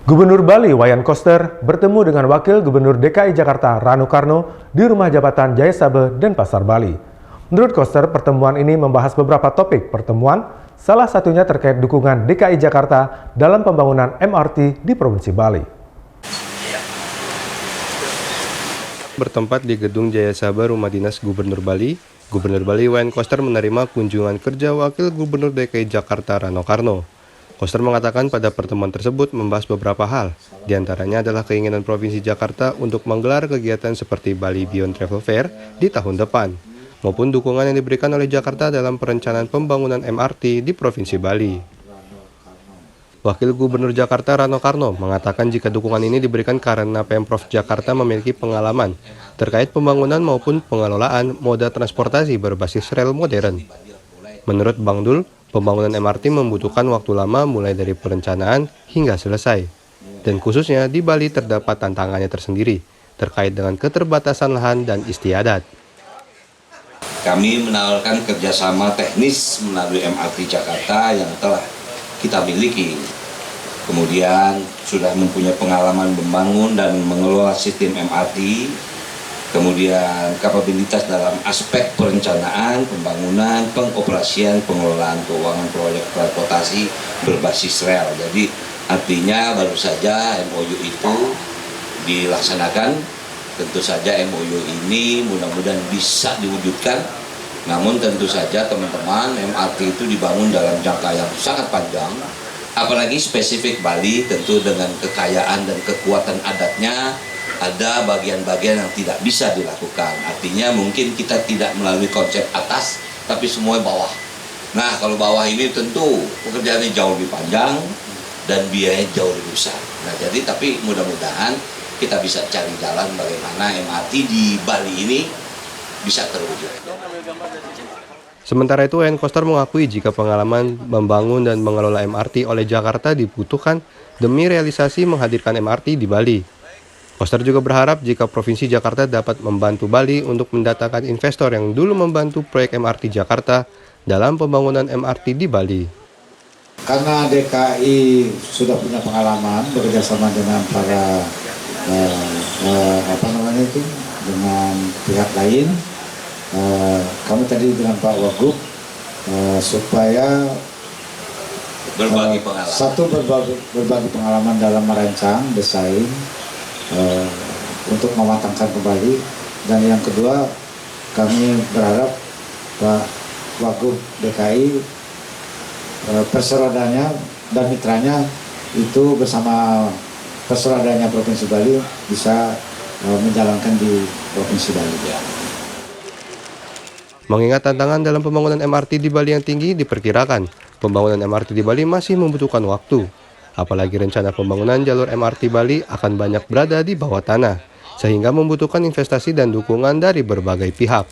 Gubernur Bali Wayan Koster bertemu dengan Wakil Gubernur DKI Jakarta Rano Karno di Rumah Jabatan Jayasabe, Denpasar, Bali. Menurut Koster, pertemuan ini membahas beberapa topik pertemuan, salah satunya terkait dukungan DKI Jakarta dalam pembangunan MRT di Provinsi Bali. Bertempat di Gedung Jayasabe Rumah Dinas Gubernur Bali, Gubernur Bali Wayan Koster menerima kunjungan kerja Wakil Gubernur DKI Jakarta Rano Karno. Koster mengatakan pada pertemuan tersebut membahas beberapa hal, diantaranya adalah keinginan Provinsi Jakarta untuk menggelar kegiatan seperti Bali Beyond Travel Fair di tahun depan, maupun dukungan yang diberikan oleh Jakarta dalam perencanaan pembangunan MRT di Provinsi Bali. Wakil Gubernur Jakarta Rano Karno mengatakan jika dukungan ini diberikan karena Pemprov Jakarta memiliki pengalaman terkait pembangunan maupun pengelolaan moda transportasi berbasis rel modern. Menurut Bang Dul, pembangunan MRT membutuhkan waktu lama mulai dari perencanaan hingga selesai. Dan khususnya di Bali terdapat tantangannya tersendiri terkait dengan keterbatasan lahan dan istiadat. Kami menawarkan kerjasama teknis melalui MRT Jakarta yang telah kita miliki. Kemudian sudah mempunyai pengalaman membangun dan mengelola sistem MRT. Kemudian kapabilitas dalam aspek perencanaan, pembangunan, pengoperasian, pengelolaan keuangan proyek transportasi berbasis rel. Jadi artinya baru saja MOU itu dilaksanakan. Tentu saja MOU ini mudah-mudahan bisa diwujudkan. Namun tentu saja teman-teman, MRT itu dibangun dalam jangka yang sangat panjang. Apalagi spesifik Bali, tentu dengan kekayaan dan kekuatan adatnya, ada bagian-bagian yang tidak bisa dilakukan. Artinya mungkin kita tidak melalui konsep atas, tapi semua bawah. Nah, kalau bawah ini tentu pekerjaannya jauh lebih panjang dan biayanya jauh lebih besar. Nah, jadi tapi mudah-mudahan kita bisa cari jalan bagaimana MRT di Bali ini bisa terwujud. Sementara itu, Wayan Koster mengakui jika pengalaman membangun dan mengelola MRT oleh Jakarta dibutuhkan demi realisasi menghadirkan MRT di Bali. Koster juga berharap jika Provinsi Jakarta dapat membantu Bali untuk mendatangkan investor yang dulu membantu proyek MRT Jakarta dalam pembangunan MRT di Bali. Karena DKI sudah punya pengalaman bekerjasama dengan para dengan pihak lain, kami tadi dengan Pak Wagub supaya berbagi pengalaman dalam merancang desain untuk mematangkan kembali, dan yang kedua kami berharap Pak Wagub DKI perserodanya dan mitranya itu bersama perserodanya Provinsi Bali bisa menjalankan di Provinsi Bali. Mengingat tantangan dalam pembangunan MRT di Bali yang tinggi, diperkirakan pembangunan MRT di Bali masih membutuhkan waktu. Apalagi rencana pembangunan jalur MRT Bali akan banyak berada di bawah tanah, sehingga membutuhkan investasi dan dukungan dari berbagai pihak.